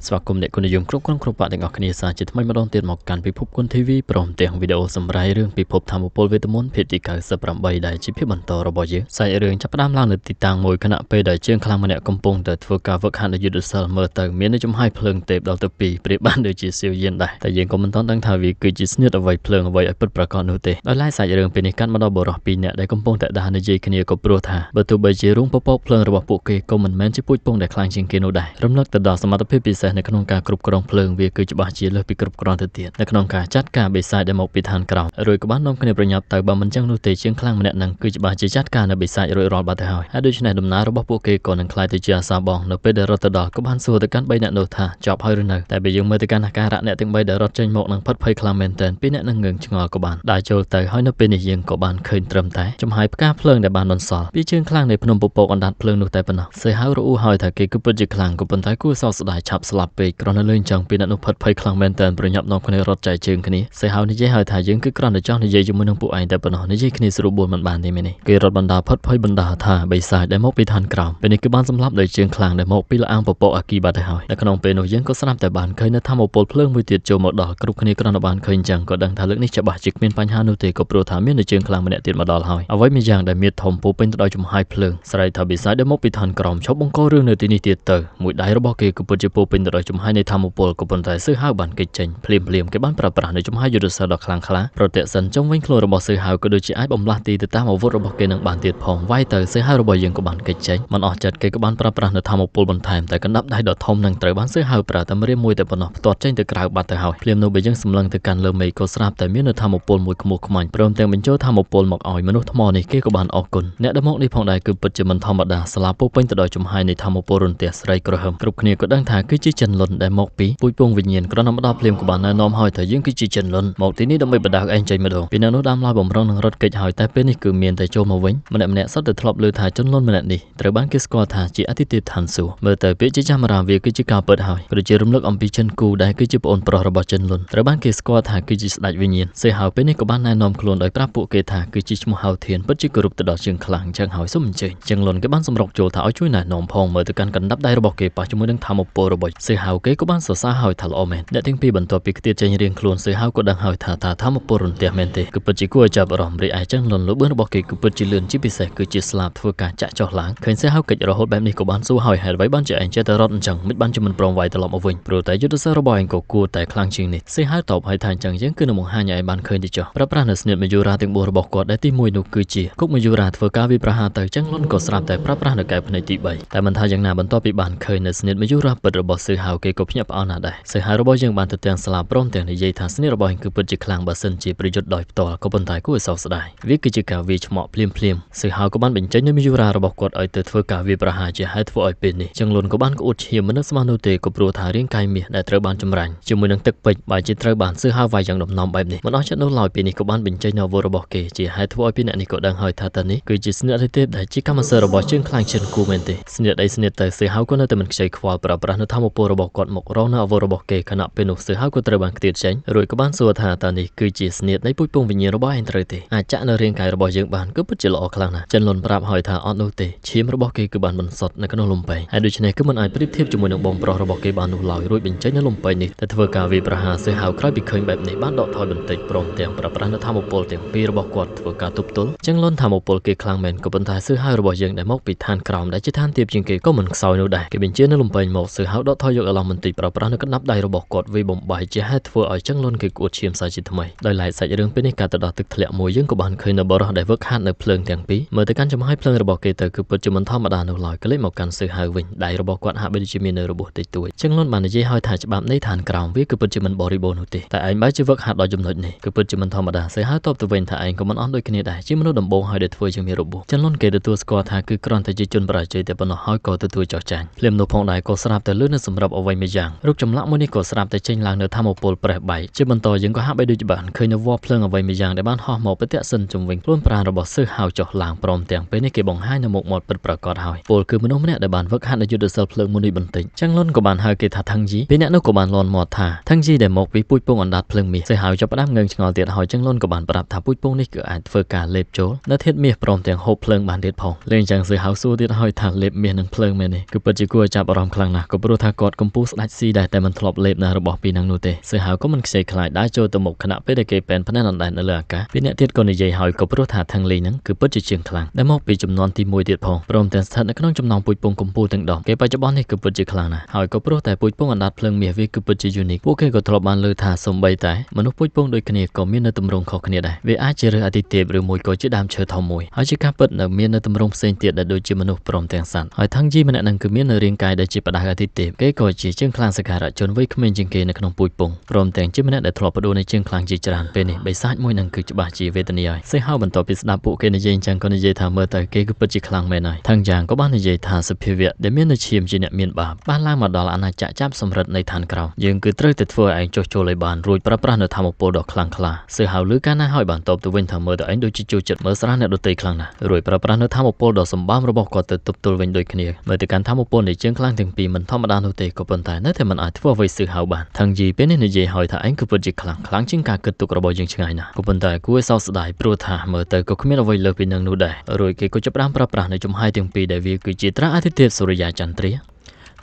ស្វាគមន៍អ្នកគុណនិយមគ្រប់បាក់ទាំងអស់គ្នាសាជាថ្មីម្ដងទៀតមកកាន់ពិភពគុណ TV ព្រមទាំងវីដេអូសម្រាយរឿងពិភពធម្មពលវេទមន្តភាគទី98ដែលជាភាគបន្តរបស់យើងសាច់រឿងចាប់ផ្ដើមឡើងនៅទីតាំងមួយខណៈពេលដែលជាងខ្លាំងម្នាក់កំពុងតែធ្វើការវឹកហាត់នៅយុទ្ធសាស្ត្រមើលទៅមាននៅចំហាយភ្លើងទេពដល់ទៅ2ព្រាបបានដូចជាសៀវយានដែរតែយើងក៏មិនទាន់ដឹងថាវាគឺជាស្នៀតអ្វីភ្លើងអ្វីឲ្យពិតប្រាកដនោះទេដោយឡែកសាច់រឿងពេលនេះកាន់មកដល់បរិសុទ្ធ2នាក់ដែលកំពុងតែដើរនិយាយគ្នាក៏ព្រោះថាបើទោះបីជារូងពពកភ្លើងរបស់ពួកគេក៏មិនមែនជាពូជពងដែលខ្លាំងជាងគេនោះដែររំលឹកទៅដល់សមត្ថភាពពិសេសនៅក្នុងការគ្រប់គ្រងភ្លើងវាគឺច្បាស់ជាលើសពីគ្រប់គ្រាន់ទៅទៀតនៅក្នុងការចាត់ការបិសាចដែលមកពីឋានក្រោមរួចក៏បាននាំគ្នាប្រញាប់ទៅបើមិនចឹងនោះទេជាងខ្លាំងម្នាក់នឹងគឺច្បាស់ជាចាត់ការនៅបិសាចរួចរាល់បាត់ទៅហើយដូច្នេះដំណើររបស់ពួកគេក៏នឹងខ្លាយទៅជាអាសាបងនៅពេលដែលរត់ទៅដល់ក៏បានសួរទៅកាន់3អ្នកនោះថាចប់ហើយឬនៅតែបើយើងមើលទៅកាន់អាការៈអ្នកទាំង3ដែលរត់ចេញមកនឹងផិតភ័យខ្លាំងមែនទែនពីអ្នកនឹងងើងឆ្ងល់ក៏បានដើរចូលទៅហើយនៅពេលនេះយើងក៏បានឃើញត្រឹមតែចំហាយផ្កាភ្លើងដែលបានបន្សល់ពីជើងខ្លាំងនៃភ្នំពពកអណ្ដាតភ្លើងនោះតែប៉ុណ្ណោះសេហៅរអ៊ូហើយថាគេគឺពិតជាខ្លាំងក៏ប៉ុន្តែគួរសោកស្ដាយឆាប់ស្លាប់ពេកគ្រាន់តែលេងចង់ពីអ្នកនោះផិតភ័យខ្លាំងមែនទែនប្រញាប់នាំគ្នារត់ចែកជើងគ្នាសេហៅនិយាយហើយថាយើងគឺគ្រាន់តែចង់និយាយជាមួយនឹងពួកឯងតែប៉ុណ្ណោះនិយាយគ្នាស្រួលបួលមិនបានទេមែនទេគេរត់បណ្ដាផិតភ័យបណ្ដាថាបិសាចដែលមកពីឋានក្រោមពេលនេះគឺបានសម្លាប់ដោយជើងខ្លាំងដែលមកពីលអាងពពកអាគីបាត់ទៅហើយនៅក្នុងពេលនោះយើងក៏ស្រាប់តែបានឃើញនៅធម្មពលភ្លើងមួយទៀតចូលមកដល់គ្រប់គ្នាគ្រាន់តែបានឃើញចឹងក៏ដឹងថាលើកនេះច្បាស់ជាគ្មានបញ្ហានោះទេក៏ព្រោះថាមាននៅជើងខ្លាំងម្នាក់ទៀតមកដល់ហើយអ្វីមួយយ៉ាងដែលមានធំពោពេញទៅដោយចំហាយភ្លើងស្រែកថាបិសាចដែលមកពីឋានក្រោមឈប់បង្ករឿងនៅទីនេះទៀតទៅមួយដៃរបស់គេគឺពិតជាពោពេញទៅដោយចំហាយនៃធម្មពលក៏ប៉ុន្តែសឺហៅបានគេចចេញភ្លាមគេបានប្រើប្រាស់នៅចំហាយយុទ្ធសាស្ត្រដ៏ខ្លាំងក្លាប្រតិសិនចុងវិញខ្លួនរបស់សឺហៅក៏ដូចជាអាចបំលាស់ទីទៅតាមអាវុធរបស់គេនឹងបានទៀតផងវាយទៅសឺហៅរបស់យើងក៏បានគេចចេញមិនអស់ចិត្តគេក៏បានប្រើប្រាស់នៅធម្មពលបន្ថែមតែកណ្ដាប់ដៃដ៏ធំនឹងត្រូវបានសឺហៅប្រើតែម្រាមមួយតែប៉ុណ្ណោះផ្ទាត់ចេញទៅក្រៅបាត់ទៅហើយភ្លាមនោះបើយើងសម្លឹងទៅកាន់លើមេឃក៏ស្រាប់តែមាននៅធម្មពលមួយខ្មោះខ្មាញ់ព្រមទាំងបញ្ចូលធម្មពលមកឲ្យមនុស្សថ្មនេះគេក៏បានអរគុណអ្នកដែលមកនេះផងដែរគឺពិតជាមិនធម្មតាស្លាប់ពោពេញទៅដោយចំហាយនៃធម្មពលរន្ទះស្រីក្រហមគ្រប់គ្នាក៏ដឹងថាគឺជាចិនលុនដែលមកពីពូជពងវិញ្ញាណគ្រាន់តែមកដល់ភ្លាមក៏បានណែនាំឲ្យថាយើងគឺជាចិនលុនមកទីនេះដើម្បីបដៅឯងចេញម្ដងពីនៅនោះដើមឡើយបំរុងនឹងរត់គេចហើយតែពេលនេះគឺមានតែចូលមកវិញម្នាក់សុទ្ធតែធ្លាប់ឮថាចិនលុនម្នាក់នេះត្រូវបានគេស្គាល់ថាជាអតិថិឋានសួគ៌មើលទៅពាក្យជាចាស់មរាវាគឺជាការពិតហើយព្រោះជារំលឹកអំពីចិនគូដែលគឺជាប្អូនប្រុសរបស់ចិនលុនត្រូវបានគេស្គាល់ថាគឺជាស្ដេចវិញ្ញាណសេហៅពេលនេះក៏បានណែនាំខ្លួនដោយប្រាប់ពួកគេថាគឺជាឈ្មោះហៅធានពិតជាគោរពទៅដល់ជើងខ្លាំងចឹងហើយសូមអញ្ជើញចិនលុនគេបានសម្រុកចូលថាឲ្យជួយណែនាំផងមើលទៅកាន់កណ្ដាប់ដៃរបស់គេប៉ះជាមួយនឹងធម្មពលរបស់សេហៅគេក៏បានសរសើរហើយថាល្អមែនអ្នកទាំងពីរបន្ទាប់ពីខ្ទាតចេញរៀងខ្លួនសេហៅក៏ដឹងហើយថាធម្មពលរន្ទះមែនទេគឺពិតជាគួរឲ្យចាប់អារម្មណ៍រីឯចិនលុនលឿនរបស់គេគឺពិតជាលឿនជាពិសេសគឺជាស្លាបធ្វើការចាក់ចុះឡើងឃើញសេហៅកិច្ចរហូតបែបនេះក៏បានសួរហើយហេតុអ្វីបានជាឯងចេះតែរត់អញ្ចឹងមិនបានជាមិនព្រមវាយត្រឡប់មកវិញព្រោះតែយុទ្ធសាស្ត្ររបស់ឯងក៏គួរតែខ្លាំងជាងនេះសេហៅតបហើយថាអញ្ចឹងយើងគឺនឹងបង្ហាញឲ្យឯងបានឃើញទៅចុះប្រើប្រាស់នៅស្នៀតមយូរាទាំង4របស់គាត់ដែលទី1នោះគឺជាគុកមយូរាធ្វើការវាប្រហារទៅចឹងលុនក៏ស្រាប់តែប្រើប្រាស់នៅកែវភ្នែកទី3តែមិនថាយ៉ាងណាបន្ទាប់ពីបានឃើញនៅស្នៀតមយូរាពិតរបស់សេហៅគេក៏ភ្ញាក់ផ្អើលណាស់ដែរសេហៅរបស់យើងបានទៅទាំងស្លាបព្រមទាំងនិយាយថាស្នៀតរបស់ឯងគឺពិតជាខ្លាំងបើសិនជាប្រយុទ្ធដោយផ្ទាល់ក៏ប៉ុន្តែគួរឲ្យសោកស្ដាយវាគឺជាការវាយឆ្មក់ភ្លាមសេហៅក៏បានបញ្ចេញនៅមយូរារបស់គាត់ឲ្យទៅធ្វើការវាប្រហារជាហេតុធ្វើឲ្យពេលនេះចឹងលុនក៏បានក្អួតឈាមមិននឹកស្មាននោះទេក៏ព្រោះថារាងកាយមាសដែលត្រូវបានចម្រាញ់ជាមួយនឹងទឹកពេជ្របើជាត្រូវបានសេហៅវាយយ៉ាងដំណំបែបនេះមិនអស់ចិត្តនោះឡើយពេលនេះក៏បានបញ្ចេញនៅអាវុធរបស់គេជាហេតុធ្វើឲ្យពីអ្នកនេះក៏ដឹងហើយថាតើនេះគឺជាស្នៀតទេពដែលជាកម្មសិទ្ធិរបស់ជើងខ្លាំងចិនគូមែនទេស្នៀតទៅសេហៅក៏នៅតែមិនខ្ចីខ្វល់ប្រើប្រាស់នៅធម្មពលរបស់គាត់មករងនៅអាវុធរបស់គេខណៈពេលនោះសេហៅក៏ត្រូវបានខ្ទាតចេញរួចក៏បានសួរថាតើនេះគឺជាស្នៀតនៃពូជពងវិញ្ញាណរបស់ឯងត្រូវទេអាចចាក់នៅរាងកាយរបស់យើងបានគឺពិតជាល្អខ្លាំងណាស់ចិនលុនប្រាប់ហើយថាអត់នោះទេឈាមរបស់គេគឺបានបន្សុទ្ធនៅក្នុងលំពែងហើយដូច្នេះគឺមិនអាចប្រៀបធៀបជាមួយនឹងបងប្រុសរបស់គេបាននោះឡើយរួចបញ្ចេញនៅលំពែងនេះតែធ្វើការវាយប្រហារសេហៅក្រោយពីឃើញបែបនេះបានដកថយបន្តិចព្រមទាំងប្រើប្រាស់នៅធម្មពលទាំងពីររបស់គាត់ធ្វើការទប់ទល់ចឹងលុនធម្មពលគេខ្លាំងមែនក៏ប៉ុន្តែសេហៅរបស់យើងដែលមកពីឋានក្រោមដែលជាឋានទាបជាងគេក៏មិនខ្សោយនោះដែរគេបញ្ជានៅលំពែងមកសេហៅដកថយយកអឡោះបន្តិចប្រើប្រាស់នៅកណ្ដាប់ដៃរបស់គាត់វាយបំបាយជាហេតុធ្វើឲ្យចឹងលុនគេក្អួតឈាមសាជាថ្មីដោយឡែកសាច់រឿងពេលនេះកាត់ទៅដល់ទឹកធ្លាក់មួយយើងក៏បានឃើញនៅបរិះដែលវឹកហាត់នៅភ្លើងទាំងពីរមើលទៅកាន់ចំហាយភ្លើងរបស់គេទៅគឺពិតជាមិនធម្មតានោះឡើយក៏លេចមកកាន់សេហៅវិញដៃរបស់គាត់ហាក់បីដូចជាមាននៅរបួសតិចតួចចឹងលុនបាននិយាយឲ្យថាច្បាប់នៃឋានក្រោមវាគឺពិតជាមិនបរិបូរណ៍នោះទេតែឯងបែរជាវឹកហាត់ដល់ចំណុចនេះគឺពិតជាមិនធម្មតាសេហៅតបទៅវិញថាឯងក៏មិនអស់ដូចគ្នាដែរជាមនុស្សដំបូងហើយដែលធ្វើជាមានរបួសចឹងលុនគេទទួលស្គាល់ថាគឺគ្រាន់តែជាជនបរាជ័យតែប៉ុណ្ណោះហើយក៏ទទួលចោះចាញ់ភ្លាមនោះផងដែរក៏ស្រាប់តែលឿននៅសម្រាប់អ្វីមួយយ៉ាងរូបចម្លាក់មួយនេះក៏ស្រាប់តែចេញឡើងនៅធម្មពលប្រេះបែកជាបន្តយើងក៏ហាក់បីដូចបានឃើញនៅវដ្តភ្លើងអ្វីមួយយ៉ាងដែលបានហោះមកប្រតិសិនជំវិញខ្លួនប្រាណរបស់សិស្សហៅចុះឡើងព្រមទាំងពេលនេះគេបង្ហាញនៅមុខមាត់ពិតប្រាកដហើយពលគឺមនុស្សម្នាក់ដែលបានវឹកហាត់នៅយុទ្ធសាស្ត្រភ្លើងមួយនេះបន្តិចចឹងលុនក៏បានហៅគេថាថងជីពេលអ្នកនោះក៏បានលន់មាត់ថាថងជីដែលមកពីពូជពងអណ្ដាតភ្លើងមាសសិស្សហៅចាប់ផ្ដើមងើងឆ្ងល់ទៀតហើយចឹងលុនក៏បានប្រាប់ថាពូជពងនេះគឺអាចធ្វើការលេបចូលនៅធាតុមាសព្រមទាំងហូបភ្លើងបានទៀតផងលេងចឹងសិស្សហៅសួរទៀតហើយថាលេបមាសនឹងភ្លើងមែនទេគឺពិតជាគួរឲ្យចាប់អារម្មណ៍ខ្លាំងណាស់ក៏ព្រោះថាគាត់ គាត់កំពុងស្ដាច់ស៊ីដែរតែមិនធ្លាប់លេបនៅរបស់ពីរនឹងនោះទេសើហៅក៏មិនខ្ចីខ្លាចដែរចូលទៅមុខខណៈពេលដែលគេប៉ែនផ្នែកអណ្ដែតនៅលើអាកាសពីអ្នកទៀតក៏និយាយហើយក៏ព្រោះថាខាងលីហ្នឹងគឺពិតជាជាងខ្លាំងដែលមកពីចំនួនទី1ទៀតផងព្រមទាំងស្ថិតនៅក្នុងចំណោមពូជពងកំពូលទាំងដងគេបច្ចុប្បន្ននេះគឺពិតជាខ្លាំងណាស់ហើយក៏ព្រោះតែពូជពងអណ្ដាតភ្លើងមាសវាគឺពិតជា unique ពួកគេក៏ធ្លាប់បានលើថាសំបីតែមនុស្សពូជពងដូចគ្នាក៏មាននៅទម្រង់ខុសគ្នាដែរវាអាចជារើសអាទិទេពឬមួយក៏ជាដើមឈើធំមួយហើយជាការពិតនៅមាននៅទម្រង់ផ្សេងទៀតដែលដូចជាមនុស្សព្រមទាំងសត្វហើយថងជីម្នាក់នឹងគឺមាននៅរាងកាយដែលជាបដៅអាទិទេពគេក៏ជាជាងខ្លាំងសក្ការៈជនវ័យក្មេងជាងគេនៅក្នុងពូជពងព្រមទាំងជាម្នាក់ដែលធ្លាប់បដូរនៃជាងខ្លាំងជាច្រើនពេលនេះបិសាចមួយនឹងគឺច្បាស់ជាវេទនាហើយសេះហៅបន្តពីស្ដាប់ពួកគេនិយាយអញ្ចឹងក៏និយាយថាមើលទៅគេគឺពិតជាខ្លាំងមែនហើយថងយ៉ាងក៏បាននិយាយថាសភាវៈដែលមាននៅឈាមជាអ្នកមានបាបបានឡើងមកដល់អាណាចក្រចាប់សម្រិតនៃឋានក្រោមយើងគឺត្រូវតែធ្វើឲ្យឯងចុះចូលឲ្យបានរួចប្រើប្រាស់នៅធម្មពលដ៏ខ្លាំងក្លាសេះហៅលើកាលណាហើយបានតបទៅវិញថាមើលទៅឯងដូចជាចូលចិត្តមើលស្រាអ្នកដទៃខ្លាំងណាស់រួចប្រើប្រាស់នៅធម្មពលដ៏សម្បំរបស់គាត់ទៅទប់ទល់វិញដូចគ្នាមើលទៅកាន់ធម្មពលនៃជើងខ្លាំងទាំងពីរមិនធម្មតានោះទេក៏ប៉ុន្តែនៅតែមិនអាចធ្វើអ្វីសេះហៅបានថងជីពេលនេះនិយាយហើយថាឯងគឺពិតជាខ្លាំងជាងការគិតទុករបស់យើងឆ្ងាយណាស់ក៏ប៉ុន្តែគួរឲ្យសោកស្ដាយព្រោះថាមើលទៅក៏គ្មានអ្វីលើសពីនឹងនោះដែររួចគេក៏ចាប់ផ្ដើមប្រើប្រាស់នៅចំហាយទាំងពីរដែលវាគឺជាត្រាអាទិទេពសូរិយាចន្ទ្រ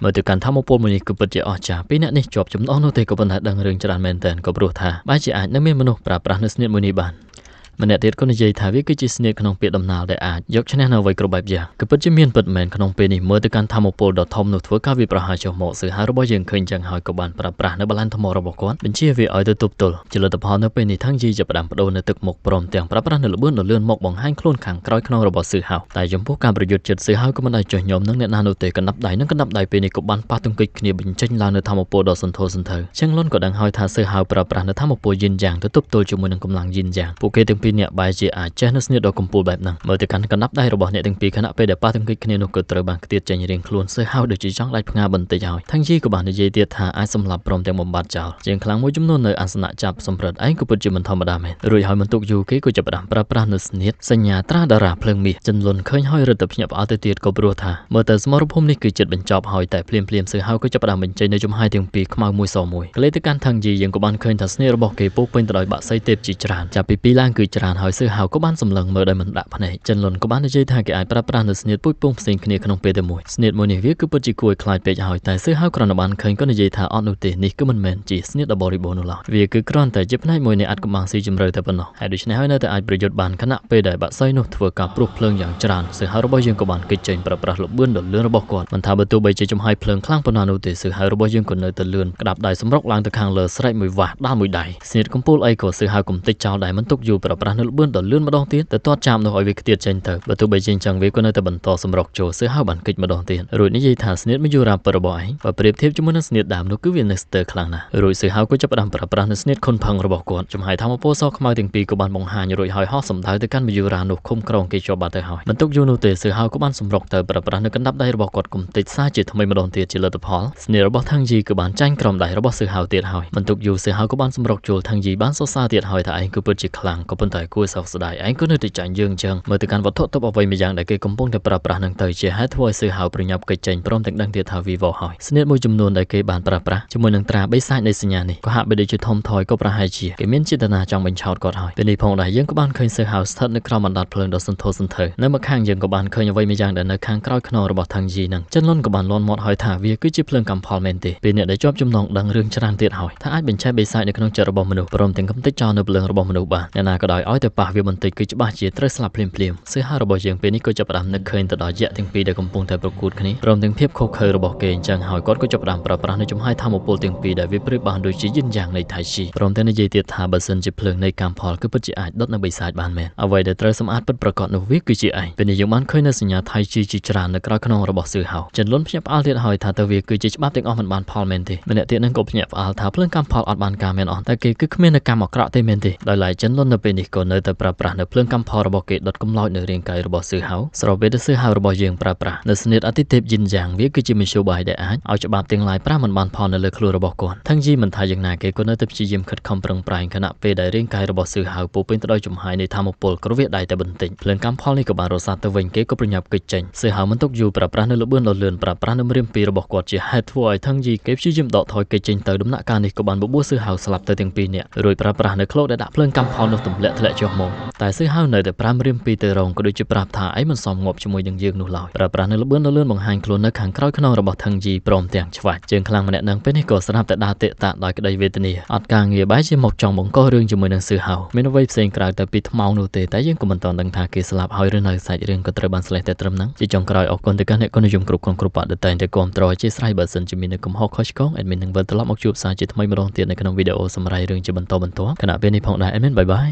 ាមើលទៅកាន់ធម្មពលមួយនេះគឺពិតជាអស្ចារ្យពីអ្នកនេះជាប់ចំណងនោះទេក៏ប៉ុន្តែដឹងរឿងច្រើនមែនទែនក៏ព្រោះថាបែរជាអាចនឹងមានមនុស្សប្រើប្រាស់នៅស្នៀតមួយនេះបានម្នាក់ទៀតក៏និយាយថាវាគឺជាស្នៀតក្នុងពាក្យដំណាលដែលអាចយកឈ្នះនៅអ្វីគ្រប់បែបយ៉ាងគឺពិតជាមានពិតមែនក្នុងពេលនេះមើលទៅកាន់ធម្មពលដ៏ធំនោះធ្វើការវាប្រហារចុះមកសើហៅរបស់យើងឃើញចឹងហើយក៏បានប្រើប្រាស់នៅបល្ល័ង្កថ្មរបស់គាត់បញ្ជាវាឲ្យទៅទប់ទល់ជាលទ្ធផលនៅពេលនេះថងជីចាប់ផ្ដើមបដូរនៅទឹកមុខព្រមទាំងប្រើប្រាស់នៅល្បឿនដ៏លឿនមកបង្ហាញខ្លួនខាងក្រោយខ្នងរបស់សើហៅតែចំពោះការប្រយុទ្ធចិត្តសើហៅក៏មិនដែលចុះញោមនឹងអ្នកណានោះទេកណ្ដាប់ដៃនឹងកណ្ដាប់ដៃពេលនេះក៏បានប៉ះទង្គិចគ្នាបញ្ចេញឡើងនៅធម្មពលដ៏សន្ធោសន្ធៅចឹងលុនក៏ដឹងហើយថាសើហៅប្រើប្រាស់នៅធម្មពលយិនយ៉ាងទៅទប់ទល់ជាមួយនឹងកម្លាំងយិនយ៉ាងពួកគេទាំងពីរនាក់បែរជាចេះនៅស្នៀតដ៏កំពូលបែបហ្នឹងមើលទៅកាន់កណ្ដាប់ដៃរបស់អ្នកទាំងពីរខណៈពេលដែលប៉ះទង្គិចគ្នានោះក៏ត្រូវបានខ្ទាតចេញរៀងខ្លួនសើហៅដូចជាចង់ដាច់ផ្ងាបន្តិចហើយថងជីក៏បាននិយាយទៀតថាអាចសម្លាប់ព្រមទាំងបំបត្តិចោលជាងខ្លាំងមួយចំនួននៅអាសនៈចាប់សម្រិតឯងក៏ពិតជាមិនធម្មតាមែនរួចហើយមិនទុកយូរគេក៏ចាប់ផ្ដើមប្រើប្រាស់នៅស្នៀតសញ្ញាត្រាតារាភ្លើងមាសចិនលុនឃើញហើយរត់ទៅភ្ញាក់ផ្អើលទៅទៀតក៏ព្រោះថាមើលទៅសមរភូមិនេះគឺចិត្តបញ្ចប់ហើយតែភ្លាមសើហៅក៏ចាប់ផ្ដើមបញ្ចេញនៅចំហាយទាំងពីរខ្មៅមួយសមួយក្លេទៅកាន់ថងជីយើងក៏បានឃើញថាស្នៀតរបស់គេពោពេញទៅដោយបាក់សីទេពជាច្រើនចាប់ពីពីឡើងគឺច្រើនហើយសើហៅក៏បានសម្លឹងមើលដោយមិនដាក់ភ្នែកចិនលុនក៏បាននិយាយថាគេអាចប្រើប្រាស់នៅស្នៀតពូជពងផ្សេងគ្នាក្នុងពេលតែមួយស្នៀតមួយនេះវាគឺពិតជាគួរឲ្យខ្លាចពេកហើយតែសើហៅគ្រាន់តែបានឃើញក៏និយាយថាអត់នោះទេនេះគឺមិនមែនជាស្នៀតដ៏បរិបូរណ៍នោះឡើយវាគឺគ្រាន់តែជាផ្នែកមួយនៃអត្តកម្បាំងស៊ីជម្រៅតែប៉ុណ្ណោះហើយដូច្នេះហើយនៅតែអាចប្រយុទ្ធបានខណៈពេលដែលបាក់សីនោះធ្វើការព្រុសភ្លើងយ៉ាងច្រើនសើហៅរបស់យើងក៏បានគេចចេញប្រើប្រាស់ល្បឿនដ៏លឿនរបស់គាត់មិនថាបើទោះបីជាចំហាយភ្លើងខ្លាំងប៉ុណ្ណានោះទេសើហៅរបស់យើងក៏នៅតែលឿនក្តាប់ដៃសម្រុកឡើងទៅខាងលើស្រែកមួយវ៉ាស់ដាល់មួយដៃស្នៀតកំពូលអីក៏សើហៅកំតិចចោលដែរមិនទុកយូរប្រើប្រាស់នៅល្បឿនដ៏លឿនម្ដងទៀតទៅទាត់ចាប់នោះឲ្យវាខ្ទាតចេញទៅបើទោះបីជាអញ្ចឹងវាក៏នៅតែបន្តសម្រុកចូលសើហៅបានគេចម្ដងទៀតរួចនិយាយថាស្នៀតមយូរ៉ាប់របស់ឯងបើប្រៀបធៀបជាមួយនឹងស្នៀតដើមនោះគឺវានៅស្ទើរខ្លាំងណាស់រួចសើហៅក៏ចាប់ផ្ដើមប្រើប្រាស់នៅស្នៀតខុនផឹងរបស់គាត់ចំហាយធម្មពលសខ្មៅទាំងពីរក៏បានបង្ហាញរួចហើយហោះសម្ដៅទៅកាន់មយូរ៉ានោះឃុំក្រងគេជាប់បាត់ទៅហើយមិនទុកយូរនោះទេសើហៅក៏បានសម្រុកទៅប្រើប្រាស់នៅកណ្ដាប់ដៃរបស់គាត់គំតិចសាជាថ្មីម្ដងទៀតជាលទ្ធផលស្នៀតរបស់ថងជីក៏បានចាញ់ក្រោមដៃរបស់សើហៅទៀតហើយមិនទុកយូរសើហៅក៏បានសម្រុកចូលថងជីបានសរសើរទៀតហើយថាឯងគឺពិតជាខ្លាំងក៏ប៉ុន្តែគួរសោកស្ដាយឯងក៏នៅតែចាញ់យើងអញ្ចឹងមើលទៅកាន់វត្ថុទប់អ្វីមួយយ៉ាងដែលគេកំពុងតែប្រើប្រាស់នឹងទៅជាហេតុធ្វើឲ្យសើហៅប្រញាប់កិច្ចចេញព្រមទាំងដឹងទៀតថាវីវហើយស្នៀតមួយចំនួនដែលគេបានប្រើប្រាស់ជាមួយនឹងត្រាបិសាចនៃសញ្ញានេះក៏ហាក់បីដូចជាធំថយក៏ប្រហែលជាគេមានចេតនាចង់បញ្ឆោតគាត់ហើយពេលនេះផងដែរយើងក៏បានឃើញសើហៅស្ថិតនៅក្រោមបណ្ដាតភ្លើងដ៏សន្ធោសន្ធៅនៅម្ខាងយើងក៏បានឃើញអ្វីមួយយ៉ាងដែលនៅខាងក្រោយខ្នងរបស់ថងជីនឹងចិនលុនក៏បានលាន់មាត់ហើយថាវាគឺជាភ្លើងកំផលមែនទេពេលអ្នកដែលជាប់ចំណងដឹងរឿងច្រើនទៀតហើយថាអាចបញ្ឆេះបិសាចនៅក្នុងចិត្តរបស់មនុស្សព្រមទាំងកំទេចចោលនៅភ្លើងរបស់មនុស្សបានអ្នកណាក៏ដោយឲ្យតែប៉ះវាបន្តិចគឺច្បាស់ជាត្រូវស្លាប់ភ្លាមសើហៅរបស់យើងពេលនេះក៏ចាប់ផ្ដើមនឹកឃើញទៅដល់យក្សទាំងពីរដែលកំពុងតែប្រកួតគ្នាព្រមទាំងភាពខុសខើរបស់គេអញ្ចឹងហើយគាត់ក៏ចាប់ផ្ដើមប្រើប្រាស់នៅចំហាយធម្មពលទាំងពីរដែលវាប្រៀបបានដូចជាយិនយ៉ាងនៃថៃជីព្រមទាំងនិយាយទៀតថាបើសិនជាភ្លើងនៃកម្មផលគឺពិតជាអាចដុតនៅបិសាចបានមែនអ្វីដែលត្រូវសម្អាតពិតប្រាកដនោះវាគឺជាឯងពេលនេះយើងបានឃើញនៅសញ្ញាថៃជីជាច្រើននៅក្រៅខ្នងរបស់សើហៅចិនលុនភ្ញាក់ផ្អើលទៀតហើយថាទៅវាគឺជាច្បាប់ទាំងអស់មិនបានផលមែនទេម្នាក់ទៀតនឹងក៏ភ្ញាក់ផ្អើលថាភ្លើងកម្មផលអត់បានការមែនអស់តែគេគឺគ្មាននៅកម្មអាក្រក់ទេមែនទេដោយឡែកចិនលុននៅពេលនេះក៏នៅតែប្រើប្រាស់នៅភ្លើងកម្មផលរបស់គេដុតកម្លោចនៅរាងកាយរបស់សើហៅស្របពេលដែលសើហៅរបស់យើងប្រើប្រាស់នៅស្នៀតអតិទេពយិនយ៉ាងវាគឺជាមធ្យោបាយដែលអាចឲ្យច្បាប់ទាំងឡាយប្រាមិនបានផលនៅលើខ្លួនរបស់គាត់ថងជីមិនថាយ៉ាងណាគេក៏នៅតែព្យាយាមខិតខំប្រឹងប្រែងខណៈពេលដែលរាងកាយរបស់សើហៅពោពេញទៅដោយចំហាយនៃធម្មពលក្រវាដៃតែបន្តិចភ្លើងកម្មផលនេះក៏បានរសាត់ទៅវិញគេក៏ប្រញាប់គេចចេញសើហៅមិនទុកយូរប្រើប្រាស់នៅល្បឿនដ៏លឿនប្រើប្រាស់នៅម្រាមពីររបស់គាត់ជាហេតុធ្វើឲ្យថងជីគេព្យាយាមដកថយគេចេញទៅដំណាក់កាលនេះក៏បានបបួលសើហៅស្លាប់ទៅទាំងពីរនាក់រួចប្រើប្រាស់នៅឃ្លោកដែលដាក់ភ្លើងកម្មផលនោះទម្លាក់ ធ្លាក់ចុះមកតែសឺហៅនៅតែប្រាំរៀមពីទៅរងក៏ដូចជាប្រាប់ថាអីមិនសមងាប់ជាមួយនឹងយើងនោះឡើយប្រើប្រាស់នៅលបឿនលឿនបង្ហាញខ្លួននៅខាងក្រោយខ្នងរបស់ថឹងជីព្រមទាំងឆ្វាច់ជើងខ្លាំងម្នាក់នឹងពេលនេះក៏ស្រាប់តែដើរតាក់តាក់ដោយក្តីវេទនាអត់ការងារបែរជាមកចង់បង្ករឿងជាមួយនឹងសឺហៅមានអ្វីផ្សេងក្រៅតែពីថ្មោងនោះទេតែយើងក៏មិនទាន់ដឹងថាគេស្លាប់ហើយឬនៅសាច់រឿងក៏ត្រូវបានស្លេះតែត្រឹមហ្នឹងជាចុងក្រោយអរគុណទៅកាន់អ្នកគុណនិយមគ្រប់បាក់ដែលតែងតែគាំទ្រអធិស្ឋានបើសិនជាមានកំហុសខុសឆ្គង admin នឹងវិលត្រឡប់មកជួបសារជាថ្មីម្ដងទៀតនៅក្នុងវីដេអូសម្រាប់រឿងជាបន្តបន្ទាប់ខណៈពេលនេះផងដែរ admin បាយបាយ